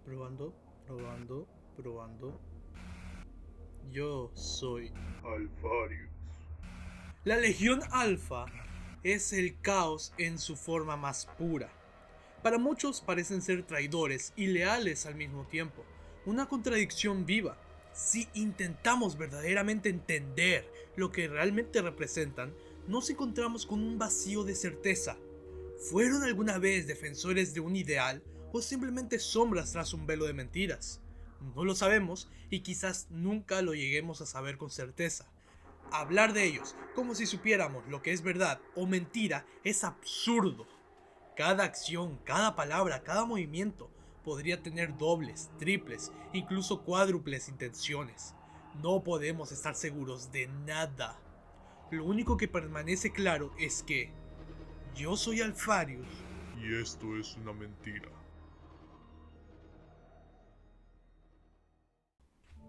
Probando, probando, probando. Yo soy Alfarius. La Legión Alfa es el caos en su forma más pura. Para muchos parecen ser traidores y leales al mismo tiempo, una contradicción viva. Si intentamos verdaderamente entender lo que realmente representan, nos encontramos con un vacío de certeza. ¿Fueron alguna vez defensores de un ideal o simplemente sombras tras un velo de mentiras? No lo sabemos y quizás nunca lo lleguemos a saber con certeza. Hablar de ellos como si supiéramos lo que es verdad o mentira es absurdo. Cada acción, cada palabra, cada movimiento podría tener dobles, triples, incluso cuádruples intenciones. No podemos estar seguros de nada. Lo único que permanece claro es que yo soy Alfarius. Y esto es una mentira.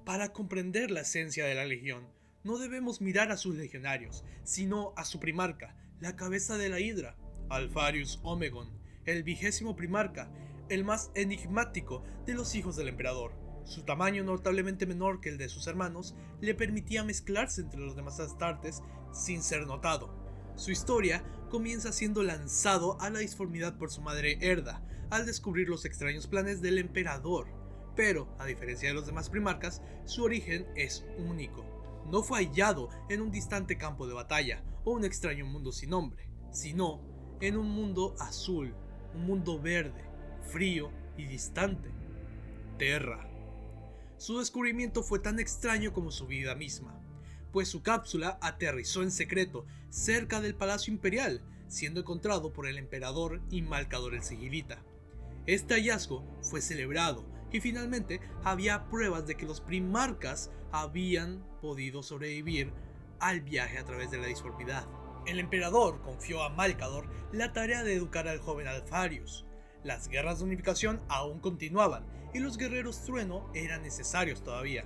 Para comprender la esencia de la Legión, no debemos mirar a sus legionarios, sino a su primarca, la cabeza de la Hidra, Alfarius Omegon, el 20º primarca, el más enigmático de los hijos del emperador. Su tamaño notablemente menor que el de sus hermanos le permitía mezclarse entre los demás astartes sin ser notado. Su historia comienza siendo lanzado a la disformidad por su madre Erda, al descubrir los extraños planes del emperador. Pero, a diferencia de los demás primarcas, su origen es único. No fue hallado en un distante campo de batalla o un extraño mundo sin nombre, sino en un mundo azul, un mundo verde, frío y distante. Terra. Su descubrimiento fue tan extraño como su vida misma, pues su cápsula aterrizó en secreto cerca del Palacio Imperial, siendo encontrado por el emperador y Malcador el Sigilita. Este hallazgo fue celebrado y finalmente había pruebas de que los primarcas habían podido sobrevivir al viaje a través de la disformidad. El emperador confió a Malcador la tarea de educar al joven Alfarius. Las guerras de unificación aún continuaban y los guerreros trueno eran necesarios todavía.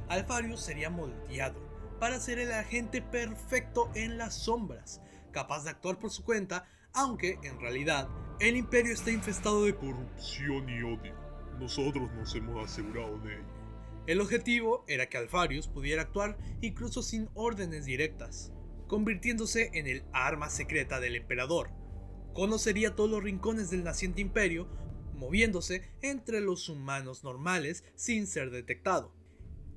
Alfarius sería moldeado para ser el agente perfecto en las sombras, capaz de actuar por su cuenta, aunque en realidad el imperio está infestado de Corrupción y odio. Nosotros nos hemos asegurado de ello. El objetivo era que Alfarius pudiera actuar incluso sin órdenes directas, convirtiéndose en el arma secreta del emperador. Conocería todos los rincones del naciente imperio, moviéndose entre los humanos normales sin ser detectado,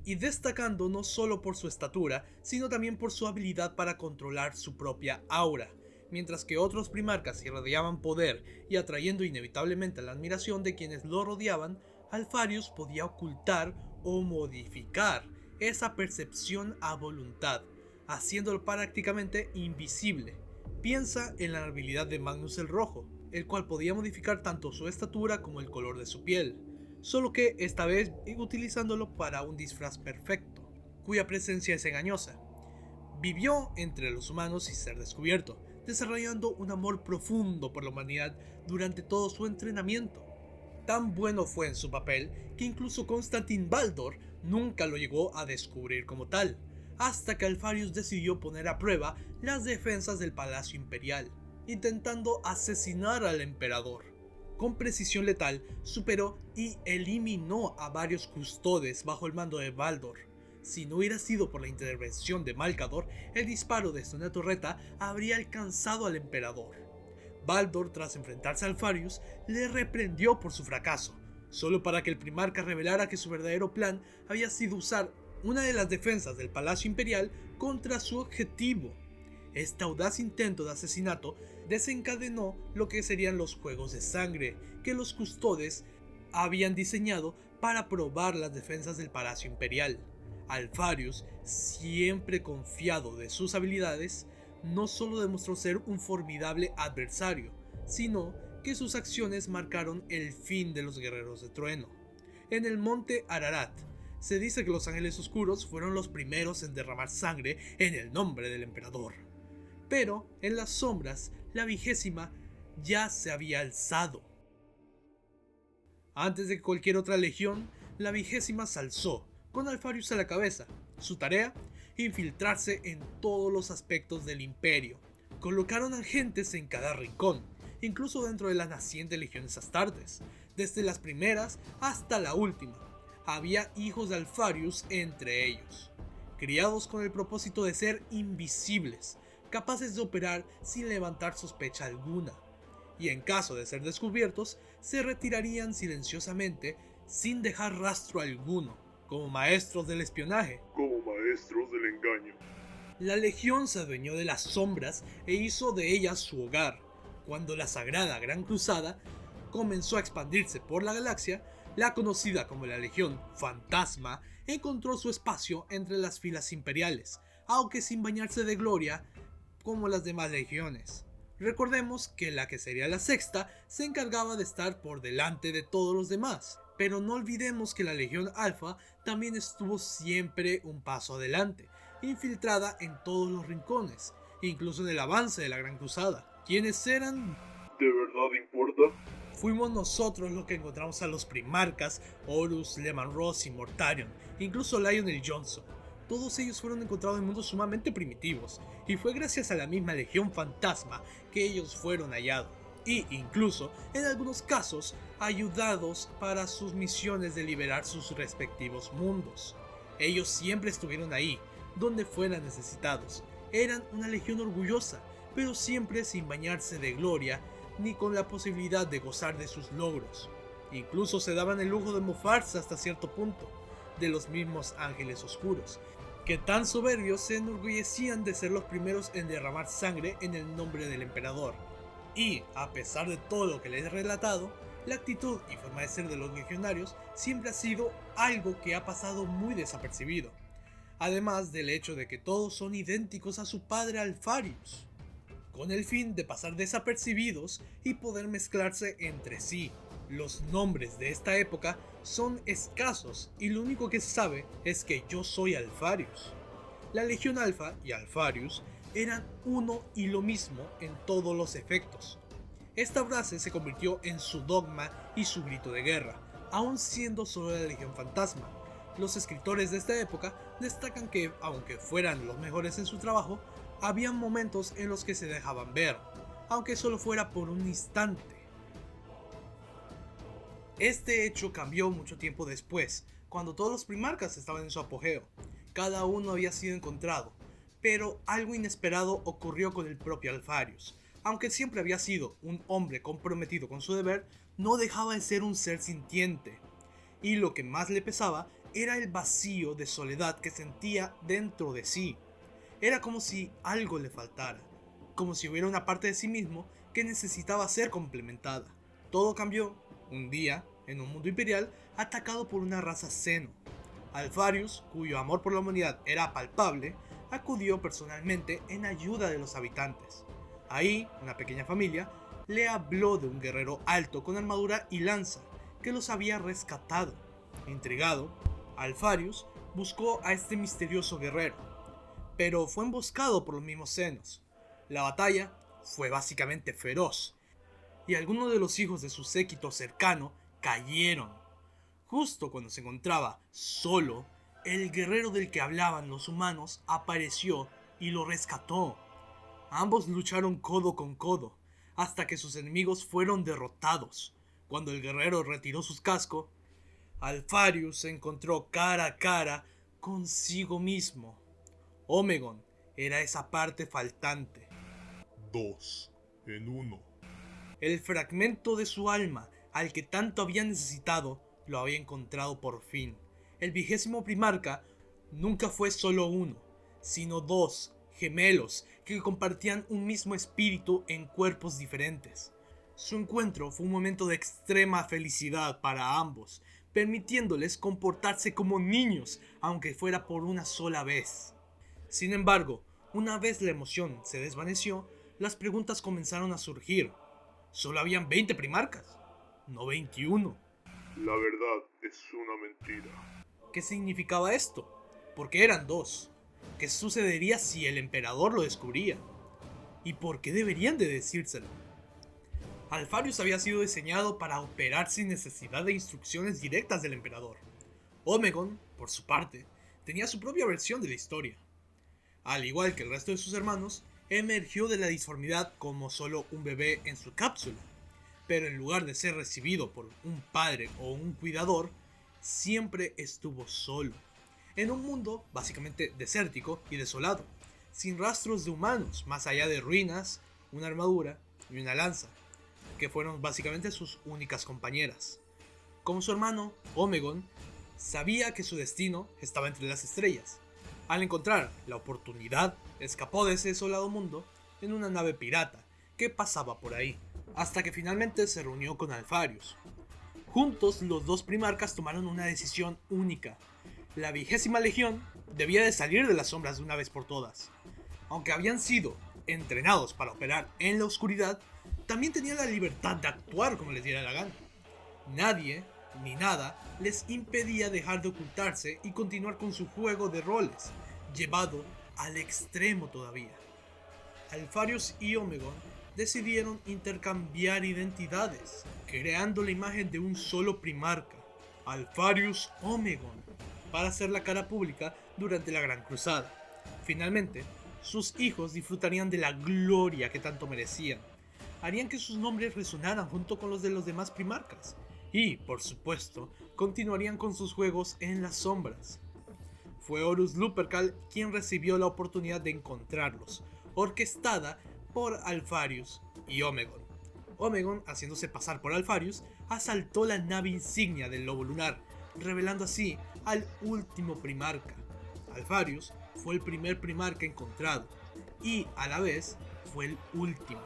y destacando no solo por su estatura, sino también por su habilidad para controlar su propia aura. Mientras que otros primarcas irradiaban poder y atrayendo inevitablemente la admiración de quienes lo rodeaban, Alfarius podía ocultar o modificar esa percepción a voluntad, haciéndolo prácticamente invisible. Piensa en la habilidad de Magnus el Rojo, el cual podía modificar tanto su estatura como el color de su piel, solo que esta vez utilizándolo para un disfraz perfecto, cuya presencia es engañosa. Vivió entre los humanos sin ser descubierto, desarrollando un amor profundo por la humanidad durante todo su entrenamiento. Tan bueno fue en su papel que incluso Constantin Baldor nunca lo llegó a descubrir como tal, hasta que Alfarius decidió poner a prueba las defensas del Palacio Imperial, intentando asesinar al emperador. Con precisión letal, superó y eliminó a varios custodes bajo el mando de Baldor. Si no hubiera sido por la intervención de Malcador, el disparo de esta torreta habría alcanzado al emperador. Baldor, tras enfrentarse a Alfarius, le reprendió por su fracaso, solo para que el primarca revelara que su verdadero plan había sido usar una de las defensas del Palacio Imperial contra su objetivo. Este audaz intento de asesinato desencadenó lo que serían los juegos de sangre que los custodes habían diseñado para probar las defensas del Palacio Imperial. Alfarius, siempre confiado de sus habilidades, no solo demostró ser un formidable adversario, sino que sus acciones marcaron el fin de los guerreros de trueno. En el monte Ararat, se dice que los ángeles oscuros fueron los primeros en derramar sangre en el nombre del emperador. Pero en las sombras, la 20ª ya se había alzado. Antes de que cualquier otra legión, la 20ª se alzó, con Alfarius a la cabeza. Su tarea, infiltrarse en todos los aspectos del imperio. Colocaron agentes en cada rincón, incluso dentro de las nacientes legiones astartes, desde las primeras hasta la última. Había hijos de Alfarius entre ellos, criados con el propósito de ser invisibles, capaces de operar sin levantar sospecha alguna, y en caso de ser descubiertos, se retirarían silenciosamente sin dejar rastro alguno, como maestros del espionaje. Como maestros del engaño. La Legión se adueñó de las sombras e hizo de ellas su hogar. Cuando la Sagrada Gran Cruzada comenzó a expandirse por la galaxia, la conocida como la Legión Fantasma encontró su espacio entre las filas imperiales, aunque sin bañarse de gloria como las demás legiones. Recordemos que la que sería la sexta se encargaba de estar por delante de todos los demás, pero no olvidemos que la Legión Alfa también estuvo siempre un paso adelante, infiltrada en todos los rincones, incluso en el avance de la Gran Cruzada. ¿Quiénes eran? ¿De verdad importa? Fuimos nosotros los que encontramos a los primarcas, Horus, Leman Russ y Mortarion, incluso Lionel Johnson. Todos ellos fueron encontrados en mundos sumamente primitivos, y fue gracias a la misma Legión Fantasma que ellos fueron hallados, y incluso, en algunos casos, ayudados para sus misiones de liberar sus respectivos mundos. Ellos siempre estuvieron ahí, donde fueran necesitados. Eran una legión orgullosa, pero siempre sin bañarse de gloria, ni con la posibilidad de gozar de sus logros. Incluso se daban el lujo de mofarse hasta cierto punto de los mismos ángeles oscuros, que tan soberbios se enorgullecían de ser los primeros en derramar sangre en el nombre del emperador. Y, a pesar de todo lo que les he relatado, la actitud y forma de ser de los legionarios siempre ha sido algo que ha pasado muy desapercibido, además del hecho de que todos son idénticos a su padre Alfarius, con el fin de pasar desapercibidos y poder mezclarse entre sí. Los nombres de esta época son escasos y lo único que se sabe es que yo soy Alfarius. La Legión Alfa y Alfarius eran uno y lo mismo en todos los efectos. Esta frase se convirtió en su dogma y su grito de guerra, aun siendo solo la Legión Fantasma. Los escritores de esta época destacan que, aunque fueran los mejores en su trabajo, habían momentos en los que se dejaban ver, aunque solo fuera por un instante. Este hecho cambió mucho tiempo después, cuando todos los primarcas estaban en su apogeo. Cada uno había sido encontrado, pero algo inesperado ocurrió con el propio Alfarius. Aunque siempre había sido un hombre comprometido con su deber, no dejaba de ser un ser sintiente. Y lo que más le pesaba era el vacío de soledad que sentía dentro de sí. Era como si algo le faltara, como si hubiera una parte de sí mismo que necesitaba ser complementada. Todo cambió un día en un mundo imperial atacado por una raza Xeno. Alfarius, cuyo amor por la humanidad era palpable, acudió personalmente en ayuda de los habitantes. Ahí, una pequeña familia le habló de un guerrero alto con armadura y lanza que los había rescatado. Intrigado, Alfarius buscó a este misterioso guerrero, pero fue emboscado por los mismos Xenos. La batalla fue básicamente feroz, y algunos de los hijos de su séquito cercano cayeron. Justo cuando se encontraba solo, el guerrero del que hablaban los humanos apareció y lo rescató. Ambos lucharon codo con codo, hasta que sus enemigos fueron derrotados. Cuando el guerrero retiró sus cascos, Alfarius se encontró cara a cara consigo mismo. Omegon era esa parte faltante. 2 en 1. El fragmento de su alma, al que tanto había necesitado, lo había encontrado por fin. El 20º primarca nunca fue solo uno, sino dos gemelos que compartían un mismo espíritu en cuerpos diferentes. Su encuentro fue un momento de extrema felicidad para ambos, permitiéndoles comportarse como niños, aunque fuera por una sola vez. Sin embargo, una vez la emoción se desvaneció, las preguntas comenzaron a surgir. Solo habían 20 primarcas, no 21. La verdad es una mentira. ¿Qué significaba esto? ¿Por qué eran dos? ¿Qué sucedería si el emperador lo descubría? ¿Y por qué deberían de decírselo? Alfarius había sido diseñado para operar sin necesidad de instrucciones directas del emperador. Omegon, por su parte, tenía su propia versión de la historia. Al igual que el resto de sus hermanos, emergió de la disformidad como solo un bebé en su cápsula, pero en lugar de ser recibido por un padre o un cuidador, siempre estuvo solo, en un mundo básicamente desértico y desolado, sin rastros de humanos más allá de ruinas, una armadura y una lanza, que fueron básicamente sus únicas compañeras. Como su hermano, Omegon, sabía que su destino estaba entre las estrellas. Al encontrar la oportunidad, escapó de ese desolado mundo en una nave pirata que pasaba por ahí, hasta que finalmente se reunió con Alpharius. Juntos, los dos primarcas tomaron una decisión única. La 20ª Legión debía de salir de las sombras de una vez por todas. Aunque habían sido entrenados para operar en la oscuridad, también tenían la libertad de actuar como les diera la gana. Nadie ni nada les impedía dejar de ocultarse y continuar con su juego de roles, llevado al extremo todavía. Alpharius y Omegon decidieron intercambiar identidades, creando la imagen de un solo primarca, Alpharius Omegon, para hacer la cara pública durante la Gran Cruzada. Finalmente, sus hijos disfrutarían de la gloria que tanto merecían, harían que sus nombres resonaran junto con los de los demás primarcas, y, por supuesto, continuarían con sus juegos en las sombras. Fue Horus Lupercal quien recibió la oportunidad de encontrarlos, orquestada por Alpharius y Omegon. Omegon, haciéndose pasar por Alpharius, asaltó la nave insignia del Lobo Lunar, revelando así al último primarca. Alpharius fue el primer primarca encontrado, y a la vez fue el último.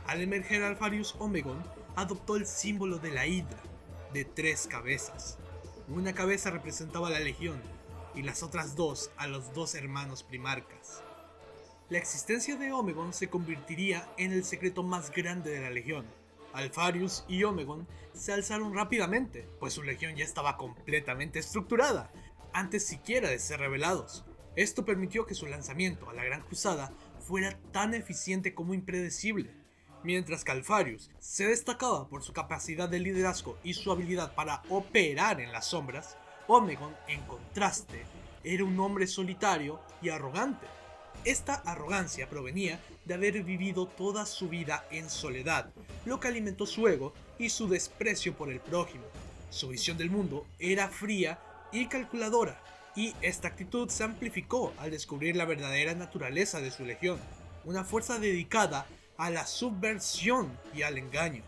Al emerger Alpharius, Omegon adoptó el símbolo de la Hidra, de 3 cabezas. Una cabeza representaba a la Legión, y las otras 2 a los 2 hermanos primarcas. La existencia de Omegon se convertiría en el secreto más grande de la Legión. Alpharius y Omegon se alzaron rápidamente, pues su legión ya estaba completamente estructurada, antes siquiera de ser revelados. Esto permitió que su lanzamiento a la Gran Cruzada fuera tan eficiente como impredecible. Mientras que Alpharius se destacaba por su capacidad de liderazgo y su habilidad para operar en las sombras, Omegon, en contraste, era un hombre solitario y arrogante. Esta arrogancia provenía de haber vivido toda su vida en soledad, lo que alimentó su ego y su desprecio por el prójimo. Su visión del mundo era fría y calculadora, y esta actitud se amplificó al descubrir la verdadera naturaleza de su legión, una fuerza dedicada a la subversión y al engaño.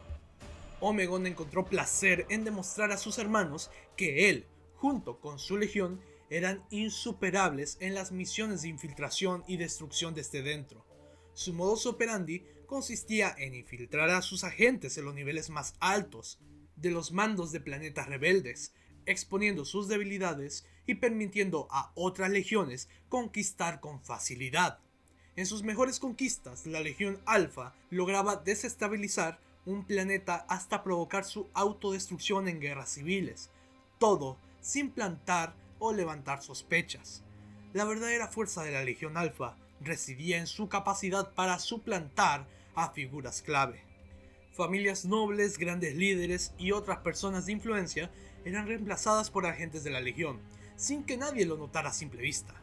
Omegon encontró placer en demostrar a sus hermanos que él, junto con su legión, eran insuperables en las misiones de infiltración y destrucción desde dentro. Su modus operandi consistía en infiltrar a sus agentes en los niveles más altos de los mandos de planetas rebeldes, exponiendo sus debilidades y permitiendo a otras legiones conquistar con facilidad. En sus mejores conquistas, la Legión Alpha lograba desestabilizar un planeta hasta provocar su autodestrucción en guerras civiles, todo sin plantar o levantar sospechas. La verdadera fuerza de la Legión Alpha residía en su capacidad para suplantar a figuras clave. Familias nobles, grandes líderes y otras personas de influencia eran reemplazadas por agentes de la Legión, sin que nadie lo notara a simple vista.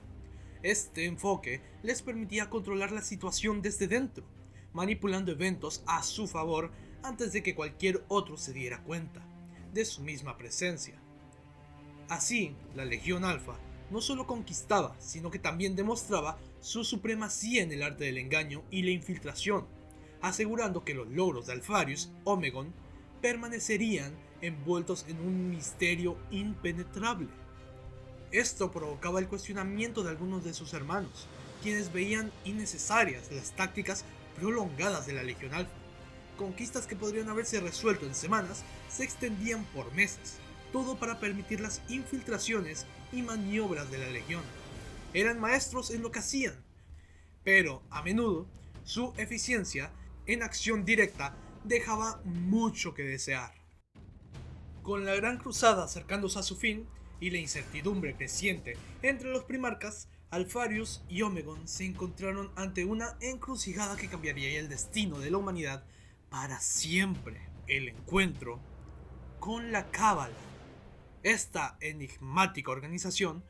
Este enfoque les permitía controlar la situación desde dentro, manipulando eventos a su favor antes de que cualquier otro se diera cuenta de su misma presencia. Así, la Legión Alpha no solo conquistaba, sino que también demostraba su supremacía en el arte del engaño y la infiltración, asegurando que los logros de Alpharius Omegon permanecerían envueltos en un misterio impenetrable. Esto provocaba el cuestionamiento de algunos de sus hermanos, quienes veían innecesarias las tácticas prolongadas de la Legión Alpha. Conquistas que podrían haberse resuelto en semanas se extendían por meses, todo para permitir las infiltraciones y maniobras de la Legión. Eran maestros en lo que hacían, pero a menudo su eficiencia en acción directa dejaba mucho que desear. Con la Gran Cruzada acercándose a su fin y la incertidumbre creciente entre los primarcas, Alpharius y Omegon se encontraron ante una encrucijada que cambiaría el destino de la humanidad para siempre. El encuentro con la Cábala. Esta enigmática organización,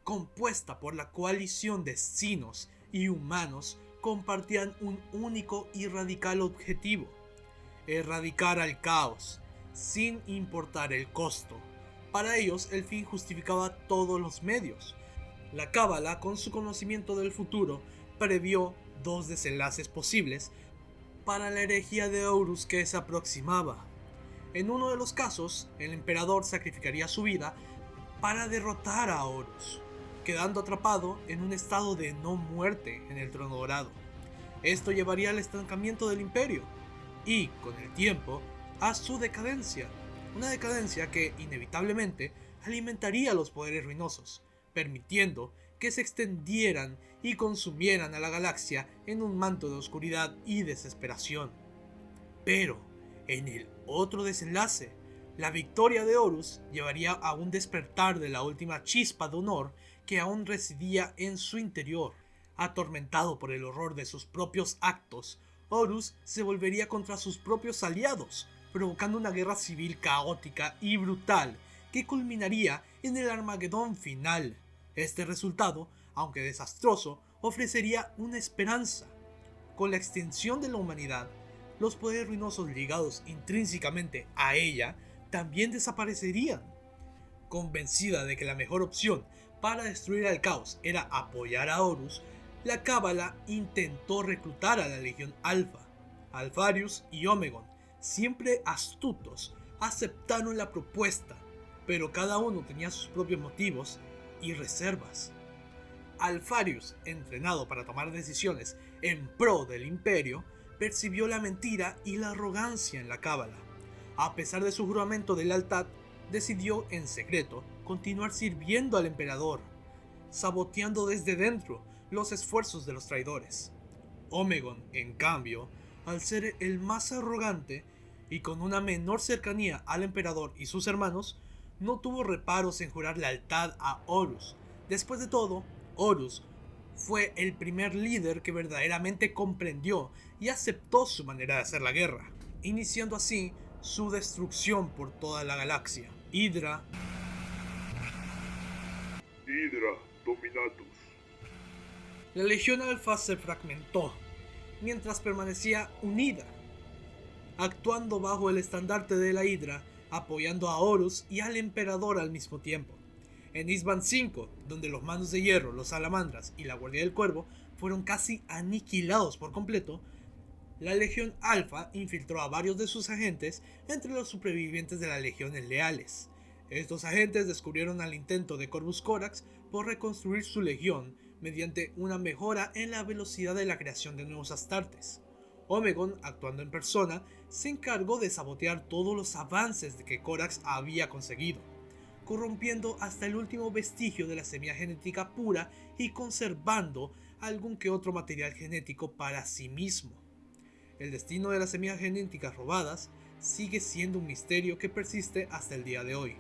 compuesta por la coalición de sinos y humanos, compartían un único y radical objetivo: erradicar al caos, sin importar el costo. Para ellos, el fin justificaba todos los medios. La Cábala, con su conocimiento del futuro, previó dos desenlaces posibles para la herejía de Horus que se aproximaba. En uno de los casos, el emperador sacrificaría su vida para derrotar a Horus, quedando atrapado en un estado de no muerte en el trono dorado. Esto llevaría al estancamiento del imperio y, con el tiempo, a su decadencia. Una decadencia que, inevitablemente, alimentaría los poderes ruinosos, permitiendo que se extendieran y consumieran a la galaxia en un manto de oscuridad y desesperación. Pero, en el otro desenlace, la victoria de Horus llevaría a un despertar de la última chispa de honor que aún residía en su interior. Atormentado por el horror de sus propios actos, Horus se volvería contra sus propios aliados, provocando una guerra civil caótica y brutal que culminaría en el Armagedón final. Este resultado, aunque desastroso, ofrecería una esperanza. Con la extensión de la humanidad, los poderes ruinosos ligados intrínsecamente a ella también desaparecerían. Convencida de que la mejor opción para destruir al caos era apoyar a Horus, la Cábala intentó reclutar a la Legión Alfa. Alpharius y Omegon, siempre astutos, aceptaron la propuesta, pero cada uno tenía sus propios motivos y reservas. Alpharius, entrenado para tomar decisiones en pro del imperio, percibió la mentira y la arrogancia en la Cábala. A pesar de su juramento de lealtad, decidió en secreto continuar sirviendo al emperador, saboteando desde dentro los esfuerzos de los traidores. Omegon, en cambio, al ser el más arrogante y con una menor cercanía al emperador y sus hermanos, no tuvo reparos en jurar lealtad a Horus. Después de todo, Horus fue el primer líder que verdaderamente comprendió y aceptó su manera de hacer la guerra, iniciando así su destrucción por toda la galaxia. Hydra Dominatus. La Legión Alfa se fragmentó, mientras permanecía unida, actuando bajo el estandarte de la Hydra, apoyando a Horus y al emperador al mismo tiempo. En Isban 5, donde los Manos de Hierro, los Salamandras y la Guardia del Cuervo fueron casi aniquilados por completo, la Legión Alfa infiltró a varios de sus agentes entre los supervivientes de las Legiones Leales. Estos agentes descubrieron al intento de Corvus Corax por reconstruir su legión mediante una mejora en la velocidad de la creación de nuevos astartes. Omegon, actuando en persona, se encargó de sabotear todos los avances que Corax había conseguido, corrompiendo hasta el último vestigio de la semilla genética pura y conservando algún que otro material genético para sí mismo. El destino de las semillas genéticas robadas sigue siendo un misterio que persiste hasta el día de hoy,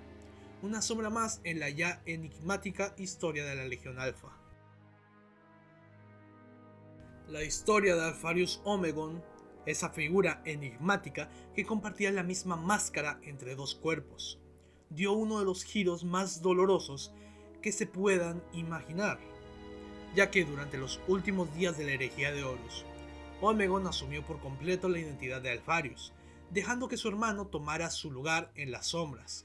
una sombra más en la ya enigmática historia de la Legión Alfa. La historia de Alpharius Omegon, esa figura enigmática que compartía la misma máscara entre dos cuerpos, dio uno de los giros más dolorosos que se puedan imaginar, ya que durante los últimos días de la herejía de Horus, Omegon asumió por completo la identidad de Alpharius, dejando que su hermano tomara su lugar en las sombras.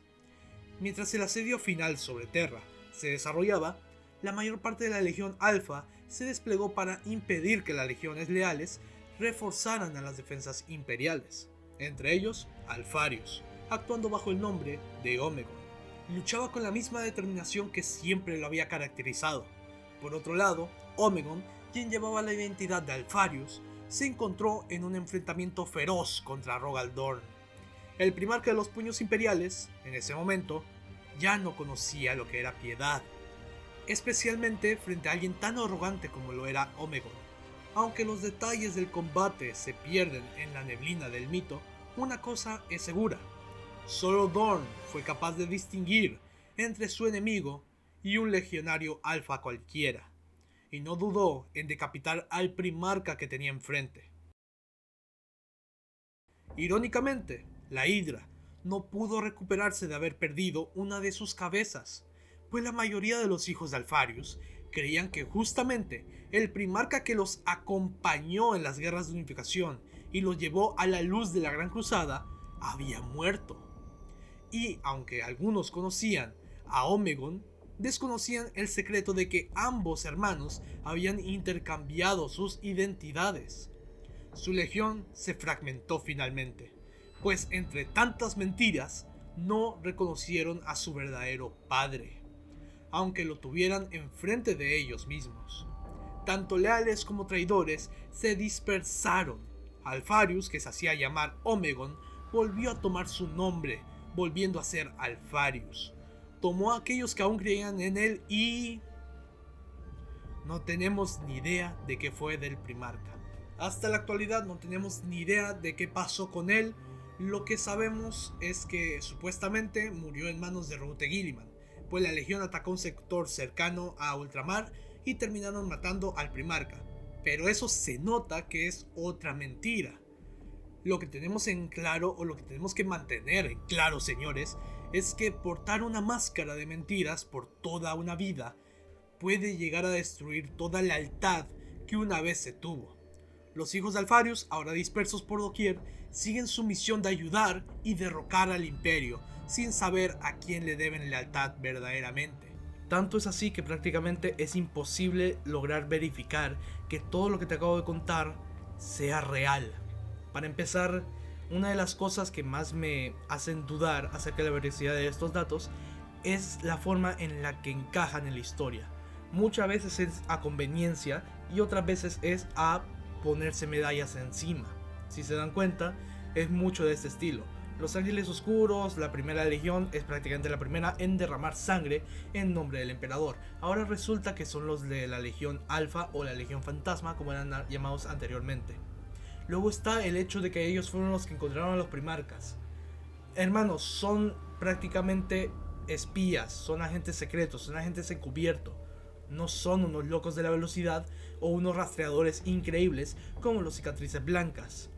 Mientras el asedio final sobre Terra se desarrollaba, la mayor parte de la Legión Alfa se desplegó para impedir que las legiones leales reforzaran a las defensas imperiales, entre ellos Alpharius, actuando bajo el nombre de Omegon. Luchaba con la misma determinación que siempre lo había caracterizado. Por otro lado, Omegon, quien llevaba la identidad de Alpharius, se encontró en un enfrentamiento feroz contra Rogal Dorn. El primarca de los puños imperiales, en ese momento, ya no conocía lo que era piedad, especialmente frente a alguien tan arrogante como lo era Omegon. Aunque los detalles del combate se pierden en la neblina del mito, una cosa es segura: solo Dorn fue capaz de distinguir entre su enemigo y un legionario alfa cualquiera, y no dudó en decapitar al primarca que tenía enfrente. Irónicamente, la Hydra no pudo recuperarse de haber perdido una de sus cabezas, pues la mayoría de los hijos de Alpharius Creían que justamente el primarca que los acompañó en las guerras de unificación y los llevó a la luz de la Gran Cruzada había muerto. Y aunque algunos conocían a Omegon, desconocían el secreto de que ambos hermanos habían intercambiado sus identidades. Su legión se fragmentó finalmente, pues entre tantas mentiras no reconocieron a su verdadero padre, aunque lo tuvieran enfrente de ellos mismos. Tanto leales como traidores se dispersaron. Alfarius, que se hacía llamar Omegon, volvió a tomar su nombre, volviendo a ser Alfarius. Tomó a aquellos que aún creían en él y... no tenemos ni idea de qué fue del primarca. Hasta la actualidad no tenemos ni idea de qué pasó con él. Lo que sabemos es que supuestamente murió en manos de Route Guilliman, pues la legión atacó un sector cercano a Ultramar y terminaron matando al primarca. Pero eso se nota que es otra mentira. Lo que tenemos en claro, o lo que tenemos que mantener en claro, señores, es que portar una máscara de mentiras por toda una vida puede llegar a destruir toda lealtad que una vez se tuvo. Los hijos de Alfarius, ahora dispersos por doquier, siguen su misión de ayudar y derrocar al imperio, sin saber a quién le deben lealtad verdaderamente. Tanto es así que prácticamente es imposible lograr verificar que todo lo que te acabo de contar sea real. Para empezar, una de las cosas que más me hacen dudar acerca de la veracidad de estos datos es la forma en la que encajan en la historia. Muchas veces es a conveniencia y otras veces es a ponerse medallas encima. Si se dan cuenta, es mucho de este estilo. Los Ángeles Oscuros, la primera legión, es prácticamente la primera en derramar sangre en nombre del emperador. Ahora resulta que son los de la Legión Alfa o la Legión Fantasma, como eran llamados anteriormente. Luego está el hecho de que ellos fueron los que encontraron a los primarcas. Hermanos, son prácticamente espías, son agentes secretos, son agentes encubiertos. No son unos locos de la velocidad o unos rastreadores increíbles como los Cicatrices Blancas.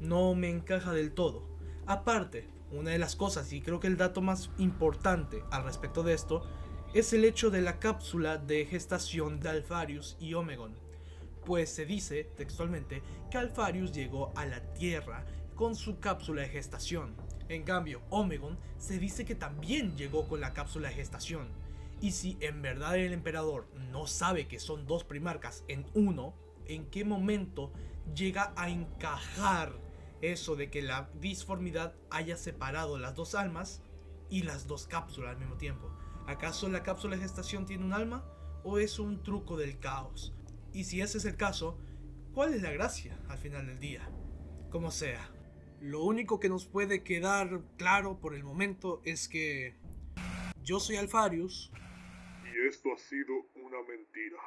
No me encaja del todo. Aparte, una de las cosas, y creo que el dato más importante al respecto de esto, es el hecho de la cápsula de gestación de Alfarius y Omegon. Pues se dice, textualmente, que Alfarius llegó a la Tierra con su cápsula de gestación. En cambio, Omegon se dice que también llegó con la cápsula de gestación. Y si en verdad el emperador no sabe que son dos primarcas en uno, ¿en qué momento llega a encajar eso de que la disformidad haya separado las dos almas y las dos cápsulas al mismo tiempo? ¿Acaso la cápsula de gestación tiene un alma o es un truco del caos? Y si ese es el caso, ¿cuál es la gracia al final del día? Como sea, lo único que nos puede quedar claro por el momento es que yo soy Alfarius Y esto ha sido una mentira.